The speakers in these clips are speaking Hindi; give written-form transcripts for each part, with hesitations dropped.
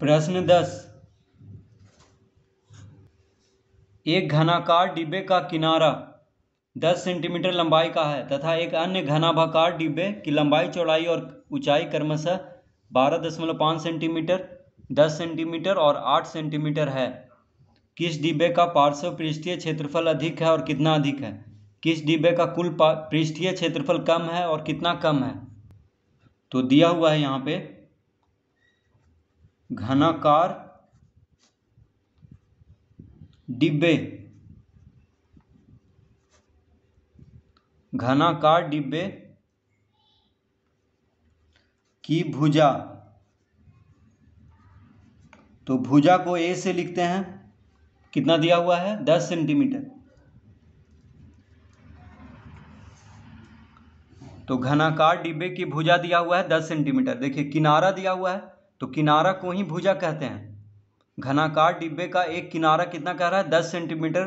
प्रश्न 10। एक घनाकार डिब्बे का किनारा 10 सेंटीमीटर लंबाई का है तथा एक अन्य घनाभाकार डिब्बे की लंबाई, चौड़ाई और ऊंचाई क्रमशः 12.5 सेंटीमीटर, 10 सेंटीमीटर और 8 सेंटीमीटर है। किस डिब्बे का पार्श्व पृष्ठीय क्षेत्रफल अधिक है और कितना अधिक है? किस डिब्बे का कुल पृष्ठीय क्षेत्रफल कम है और कितना कम है? तो दिया हुआ है यहाँ पे घनाकार डिब्बे की भुजा। तो भुजा को ए से लिखते हैं, कितना दिया हुआ है? 10 सेंटीमीटर। तो घनाकार डिब्बे की भुजा दिया हुआ है 10 सेंटीमीटर। देखिए किनारा दिया हुआ है तो किनारा को ही भुजा कहते हैं। घनाकार डिब्बे का एक किनारा कितना कह रहा है? 10 सेंटीमीटर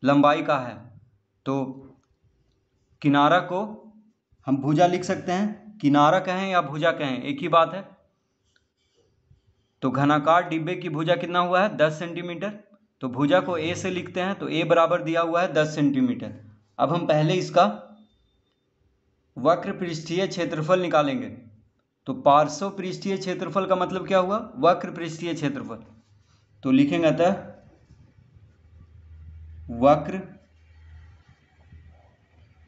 लंबाई का है। तो किनारा को हम भुजा लिख सकते हैं, किनारा कहें या भुजा कहें एक ही बात है। तो घनाकार डिब्बे की भुजा कितना हुआ है? 10 सेंटीमीटर। तो भुजा को ए से लिखते हैं, तो ए बराबर दिया हुआ है 10 सेंटीमीटर। अब हम पहले इसका वक्र पृष्ठीय क्षेत्रफल निकालेंगे। तो पार्श्व पृष्ठीय क्षेत्रफल का मतलब क्या हुआ? वक्र पृष्ठीय क्षेत्रफल। तो लिखेंगे अतः वक्र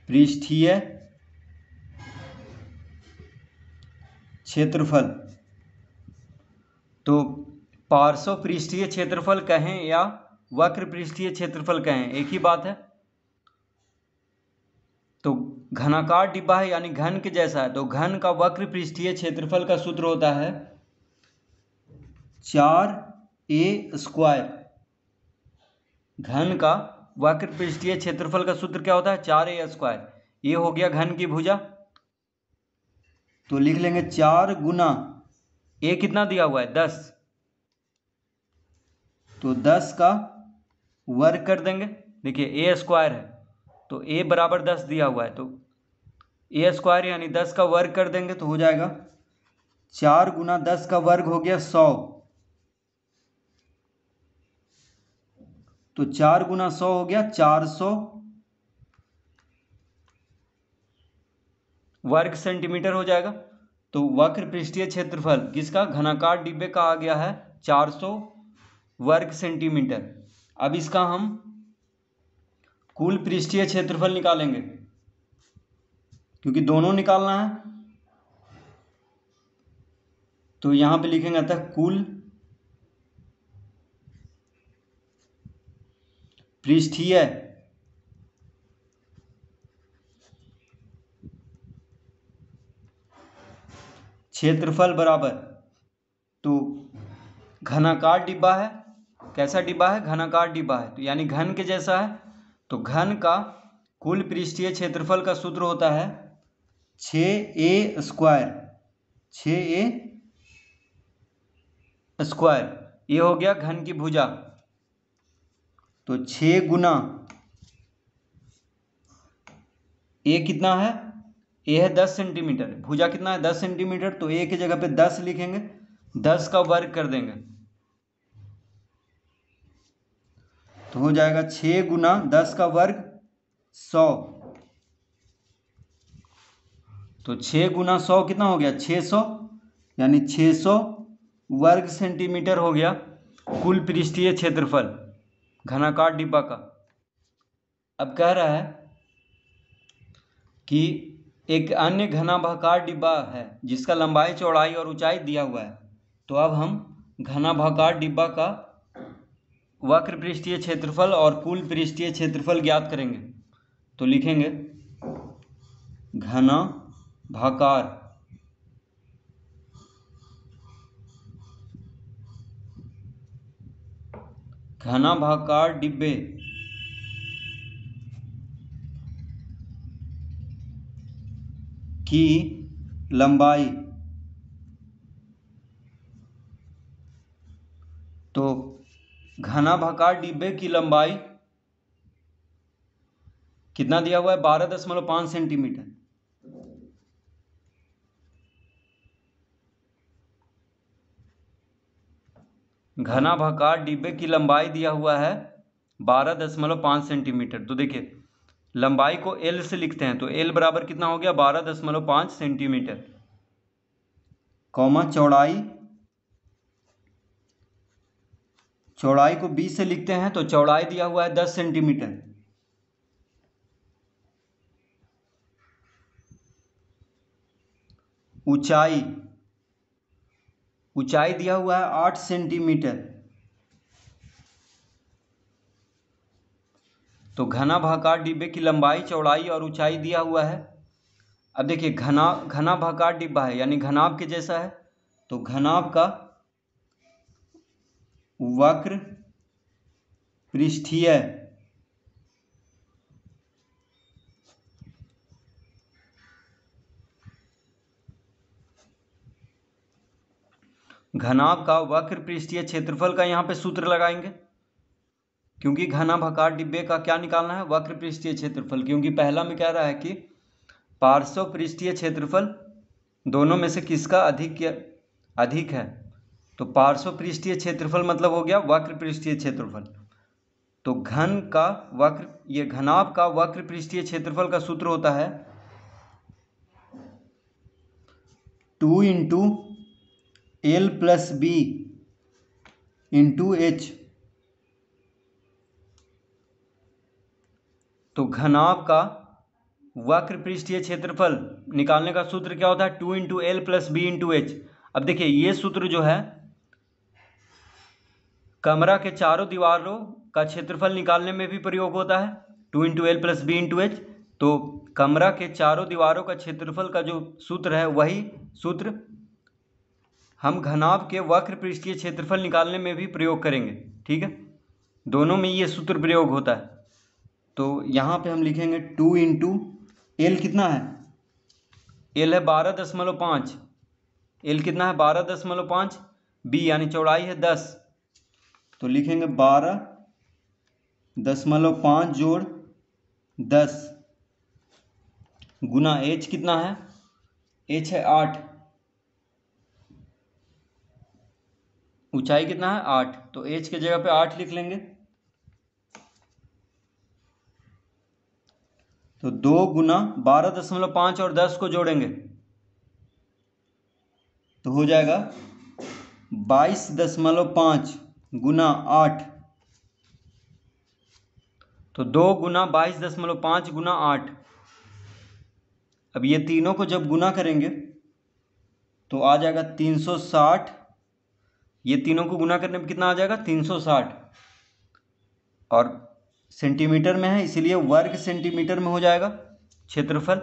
पृष्ठीय क्षेत्रफल। तो पार्श्व पृष्ठीय क्षेत्रफल कहें या वक्र पृष्ठीय क्षेत्रफल कहें एक ही बात है। तो घनाकार डिब्बा है यानी घन के जैसा है, तो घन का वक्र पृष्ठीय क्षेत्रफल का सूत्र होता है 4a²। घन का वक्र पृष्ठीय क्षेत्रफल का सूत्र क्या होता है? 4a²। ये हो गया घन की भुजा। तो लिख लेंगे 4 गुना ए कितना दिया हुआ है? 10। तो 10 का वर्ग कर देंगे। देखिए a² है तो a बराबर 10 दिया हुआ है, तो a² यानी 10 का वर्ग कर देंगे तो हो जाएगा 4 गुना 10 का वर्ग हो गया 100। तो 4 गुना 100 हो गया 400 वर्ग सेंटीमीटर हो जाएगा। तो वक्र पृष्ठीय क्षेत्रफल किसका? घनाकार डिब्बे का आ गया है 400 वर्ग सेंटीमीटर। अब इसका हम कुल पृष्ठीय क्षेत्रफल निकालेंगे, क्योंकि दोनों निकालना है। तो यहां पे लिखेंगे अतः कुल पृष्ठीय क्षेत्रफल बराबर, तो घनाकार डिब्बा है, कैसा डिब्बा है? घनाकार डिब्बा है, तो यानी घन के जैसा है। तो घन का कुल पृष्ठीय क्षेत्रफल का सूत्र होता है 6a²। 6a²। ये हो गया घन की भुजा। तो 6 गुना ए कितना है? ए है 10 सेंटीमीटर। भुजा कितना है? 10 सेंटीमीटर। तो ए की जगह पे 10 लिखेंगे, 10 का वर्ग कर देंगे तो हो जाएगा 6 गुना 10 का वर्ग 100। तो 6 गुना 100 कितना हो गया? 600, यानी 600 वर्ग सेंटीमीटर हो गया कुल पृष्ठीय क्षेत्रफल घनाकार डिब्बा का। अब कह रहा है कि एक अन्य घनाभाकार डिब्बा है जिसका लंबाई, चौड़ाई और ऊंचाई दिया हुआ है। तो अब हम घनाभाकार डिब्बा का वक्र पृष्ठीय क्षेत्रफल और कुल पृष्ठीय क्षेत्रफल ज्ञात करेंगे। तो लिखेंगे घनाभाकार डिब्बे की लंबाई। तो घनाभाकार डिब्बे की लंबाई कितना दिया हुआ है? 12.5 सेंटीमीटर। घनाभाकार डिब्बे की लंबाई दिया हुआ है 12.5 सेंटीमीटर। तो देखिए लंबाई को L से लिखते हैं, तो L बराबर कितना हो गया 12.5 सेंटीमीटर, कॉमा चौड़ाई को B से लिखते हैं, तो चौड़ाई दिया हुआ है 10 सेंटीमीटर। ऊंचाई दिया हुआ है 8 सेंटीमीटर। तो घनाभाकार डिब्बे की लंबाई, चौड़ाई और ऊंचाई दिया हुआ है। अब देखिए घनाभाकार डिब्बा है यानी घनाभ के जैसा है, तो घनाभ का वक्र पृष्ठीय घनाभ का वक्र पृष्ठीय क्षेत्रफल का यहाँ पे सूत्र लगाएंगे, क्योंकि घनाभाकार डिब्बे का क्या निकालना है, वक्र पृष्ठीय क्षेत्रफल। क्योंकि पहला में कह रहा है कि पार्श्व पृष्ठीय क्षेत्रफल दोनों में से किसका अधिक है, तो पार्श्व पृष्ठीय क्षेत्रफल मतलब हो गया वक्र पृष्ठीय क्षेत्रफल। तो घनाभ का वक्र पृष्ठीय क्षेत्रफल का सूत्र होता है 2 into L plus B into H। तो घनाभ का वक्र पृष्ठीय क्षेत्रफल निकालने का सूत्र क्या होता है, 2 into L plus B into H। अब देखिए ये सूत्र जो है कमरा के चारों दीवारों का क्षेत्रफल निकालने में भी प्रयोग होता है, 2 into L plus B into H। तो कमरा के चारों दीवारों का क्षेत्रफल का जो सूत्र है वही सूत्र हम घनाभ के वक्र पृष्ठीय क्षेत्रफल निकालने में भी प्रयोग करेंगे। ठीक है, दोनों में ये सूत्र प्रयोग होता है। तो यहाँ पे हम लिखेंगे 2 इंटू L कितना है, L है 12.5, L कितना है 12.5, B यानी चौड़ाई है 10, तो लिखेंगे 12.5 जोड़ 10 गुना H कितना है, H है 8, ऊंचाई कितना है 8, तो H के जगह पे 8 लिख लेंगे। तो 2 गुना 12.5 और 10 को जोड़ेंगे तो हो जाएगा 22.5 गुना 8। तो 2 गुना 22.5 गुना 8। अब ये तीनों को जब गुना करेंगे तो आ जाएगा 360। ये तीनों को गुना करने में कितना आ जाएगा 360, और सेंटीमीटर में है इसीलिए वर्ग सेंटीमीटर में हो जाएगा क्षेत्रफल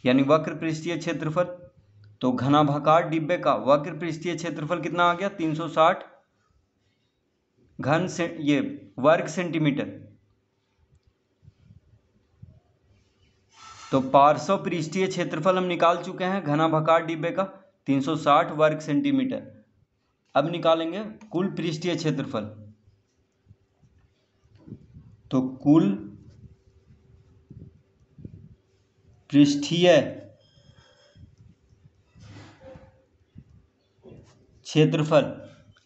यानी वक्र पृष्ठीय क्षेत्रफल। तो घनाभाकार डिब्बे का वक्र पृष्ठीय क्षेत्रफल कितना आ गया 360 वर्ग सेंटीमीटर। तो पार्श्व पृष्ठीय क्षेत्रफल हम निकाल चुके हैं घनाभाकार डिब्बे का 360 वर्ग सेंटीमीटर। अब निकालेंगे कुल पृष्ठीय क्षेत्रफल। तो कुल पृष्ठीय क्षेत्रफल।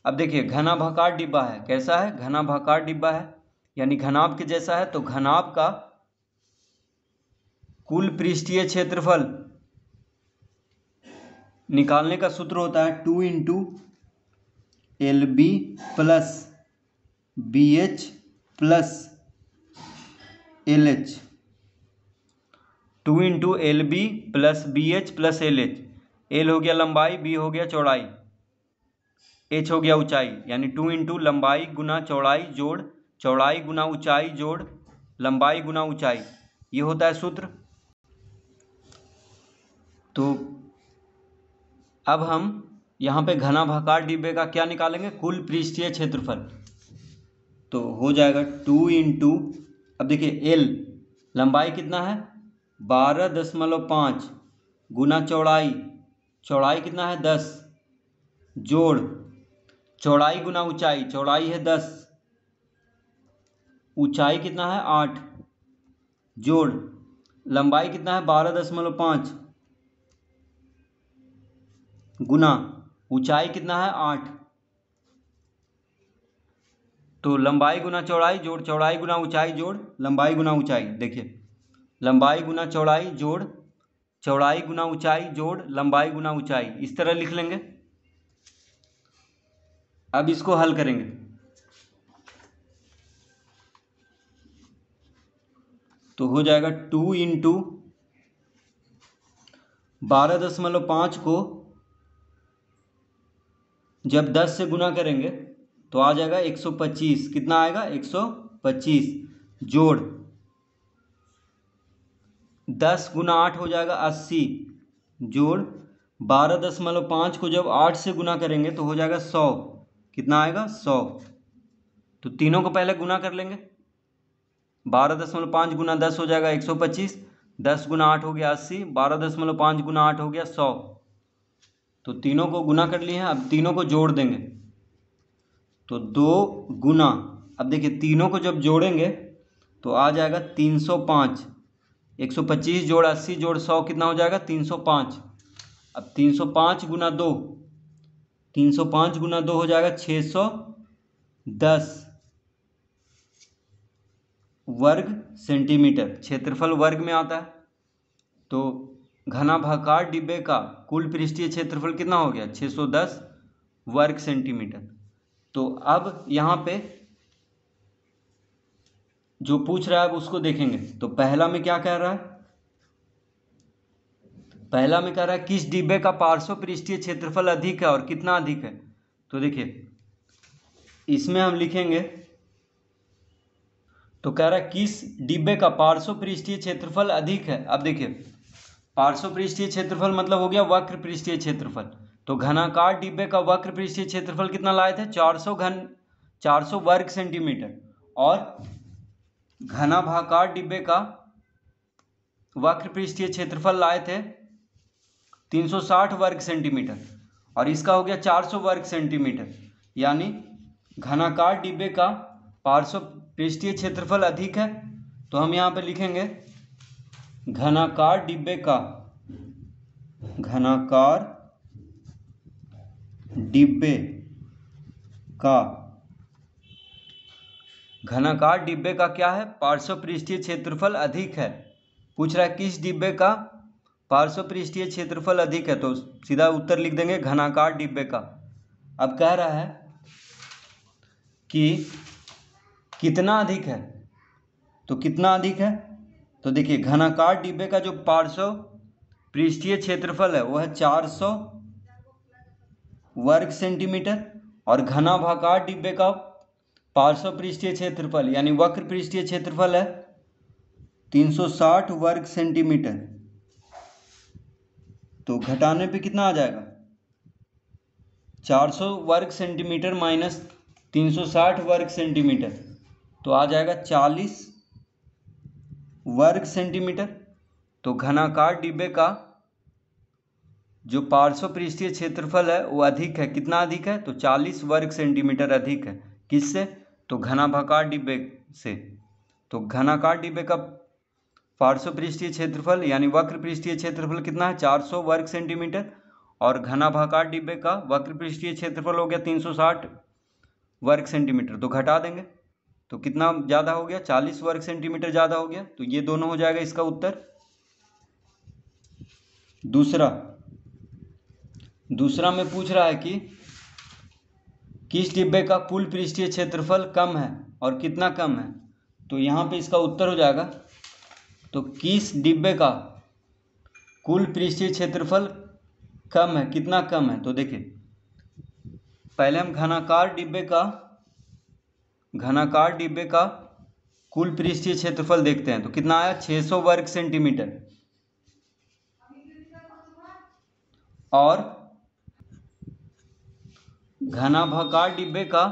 अब देखिए घनाभाकार डिब्बा है, कैसा है, घनाभाकार डिब्बा है यानी घनाभ के जैसा है। तो घनाभ का कुल पृष्ठीय क्षेत्रफल निकालने का सूत्र होता है 2 into LB plus BH plus LH। 2 into LB plus BH plus LH। L हो गया लंबाई, B हो गया चौड़ाई, H हो गया ऊंचाई, यानी 2 इंटू लंबाई गुना चौड़ाई जोड़ चौड़ाई गुना ऊंचाई जोड़ लंबाई गुना ऊंचाई, ये होता है सूत्र। तो अब हम यहाँ पे घनाभाकार डिब्बे का क्या निकालेंगे, कुल पृष्ठीय क्षेत्रफल। तो हो जाएगा 2 इंटू, अब देखिए L लंबाई कितना है 12.5 गुना चौड़ाई कितना है 10 जोड़ चौड़ाई गुना ऊंचाई, चौड़ाई है 10, ऊंचाई कितना है 8 जोड़ लंबाई कितना है 12.5 गुना ऊंचाई कितना है 8। तो लंबाई गुना चौड़ाई जोड़ चौड़ाई गुना ऊंचाई जोड़ लंबाई गुना ऊंचाई। देखिए लंबाई गुना चौड़ाई जोड़ चौड़ाई गुना ऊंचाई जोड़ लंबाई गुना ऊंचाई, इस तरह लिख लेंगे। अब इसको हल करेंगे। तो हो जाएगा 2 इंटू 12.5 को जब 10 से गुना करेंगे तो आ जाएगा 125। कितना आएगा? 125 जोड़ 10 गुना 8 हो जाएगा 80 जोड़ 12.5 को जब 8 से गुना करेंगे तो हो जाएगा 100। कितना आएगा? 100। तो तीनों को पहले गुना कर लेंगे। 12.5 गुना 10 हो जाएगा 125, 10 गुना 8 हो गया 80, 12.5 गुना 8 हो गया 100। तो तीनों को गुना कर लिए हैं, अब तीनों को जोड़ देंगे। तो 2 गुना, अब देखिए तीनों को जब जोड़ेंगे तो आ जाएगा 305। 125 जोड़ 80 जोड़ 100 कितना हो जाएगा? 305। अब 305 गुना 2, 305 गुना 2 हो जाएगा 610 वर्ग सेंटीमीटर। क्षेत्रफल वर्ग में आता है। तो घनाभाकार डिब्बे का कुल पृष्ठीय क्षेत्रफल कितना हो गया? 610 वर्ग सेंटीमीटर। तो अब यहाँ पे जो पूछ रहा है अब उसको देखेंगे। तो पहला में क्या कह रहा है? पहला में कह रहा है किस डिब्बे का पार्श्व पृष्ठीय क्षेत्रफल अधिक है और कितना अधिक है। तो देखिए इसमें हम लिखेंगे, तो कह रहा है किस डिब्बे का पार्श्व पृष्ठीय क्षेत्रफल अधिक है। अब देखिए पार्श्व पृष्ठीय क्षेत्रफल मतलब हो गया वक्र पृष्ठीय क्षेत्रफल। तो घनाकार डिब्बे का वक्र पृष्ठीय क्षेत्रफल कितना लाए थे? 400 वर्ग सेंटीमीटर। और घनाभाकार डिब्बे का वक्र पृष्ठीय क्षेत्रफल लाए थे 360 वर्ग सेंटीमीटर और इसका हो गया 400 वर्ग सेंटीमीटर। यानी घनाकार डिब्बे का पार्श्व पृष्ठीय क्षेत्रफल अधिक है। तो हम यहाँ पे लिखेंगे घनाकार डिब्बे का क्या है? पार्श्व पृष्ठीय क्षेत्रफल अधिक है। पूछ रहा है किस डिब्बे का पार्श्व पृष्ठीय क्षेत्रफल अधिक है, तो सीधा उत्तर लिख देंगे घनाकार डिब्बे का। अब कह रहा है कि कितना अधिक है, तो कितना अधिक है? तो देखिए घनाकार डिब्बे का जो पार्श्व पृष्ठीय क्षेत्रफल है वो है 400 वर्ग सेंटीमीटर और घनाभाकार डिब्बे का पार्श्व पृष्ठीय क्षेत्रफल यानी वक्र पृष्ठीय क्षेत्रफल है 360 वर्ग सेंटीमीटर। तो घटाने पे कितना आ जाएगा? 400 वर्ग सेंटीमीटर माइनस 360 वर्ग सेंटीमीटर, तो आ जाएगा 40 वर्ग सेंटीमीटर। तो घनाकार डिब्बे का जो पार्श्व पृष्ठीय क्षेत्रफल है वो अधिक है। कितना अधिक है? तो 40 वर्ग सेंटीमीटर अधिक है। किससे? तो घनाभाकार डिब्बे से। तो घनाकार डिब्बे का पार्श्व पृष्ठीय क्षेत्रफल यानी वक्र पृष्ठीय क्षेत्रफल कितना है? 400 वर्ग सेंटीमीटर और घनाभाकार डिब्बे का वक्र पृष्ठीय क्षेत्रफल हो गया 360 वर्ग सेंटीमीटर। तो घटा देंगे तो कितना ज़्यादा हो गया? 40 वर्ग सेंटीमीटर ज़्यादा हो गया। तो ये दोनों हो जाएगा इसका उत्तर। दूसरा में पूछ रहा है कि किस डिब्बे का कुल पृष्ठीय क्षेत्रफल कम है और कितना कम है। तो यहाँ पे इसका उत्तर हो जाएगा, तो किस डिब्बे का कुल पृष्ठीय क्षेत्रफल कम है, कितना कम है। तो देखिए पहले हम घनाकार डिब्बे का कुल पृष्ठीय क्षेत्रफल देखते हैं। तो कितना आया? 600 वर्ग सेंटीमीटर। और घनाभाकार डिब्बे का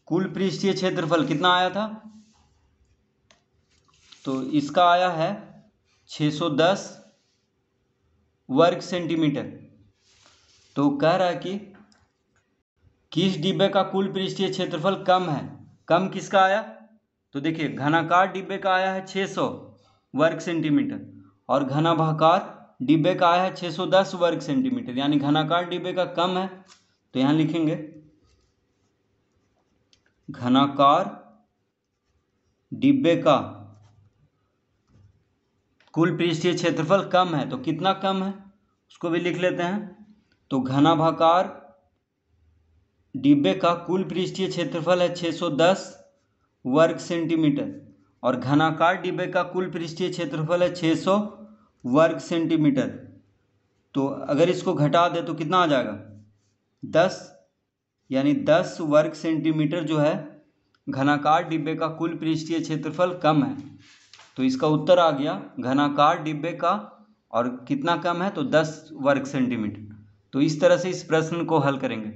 कुल पृष्ठीय क्षेत्रफल कितना आया था? तो इसका आया है 610 वर्ग सेंटीमीटर। तो कह रहा है कि किस डिब्बे का कुल पृष्ठीय क्षेत्रफल कम है। कम किसका आया? तो देखिए घनाकार डिब्बे का आया है 600 वर्ग सेंटीमीटर और घनाभाकार डिब्बे का आया है 610 वर्ग सेंटीमीटर, यानी घनाकार डिब्बे का कम है। तो यहाँ लिखेंगे घनाकार डिब्बे का कुल पृष्ठीय क्षेत्रफल कम है, तो कितना कम है उसको भी लिख लेते हैं। तो घनाभाकार डिब्बे का कुल पृष्ठीय क्षेत्रफल है 610 वर्ग सेंटीमीटर और घनाकार डिब्बे का कुल पृष्ठीय क्षेत्रफल है 600 वर्ग सेंटीमीटर। तो अगर इसको घटा दे तो कितना आ जाएगा 10, यानी 10 वर्ग सेंटीमीटर जो है घनाकार डिब्बे का कुल पृष्ठीय क्षेत्रफल कम है। तो इसका उत्तर आ गया घनाकार डिब्बे का, और कितना कम है तो 10 वर्ग सेंटीमीटर। तो इस तरह से इस प्रश्न को हल करेंगे।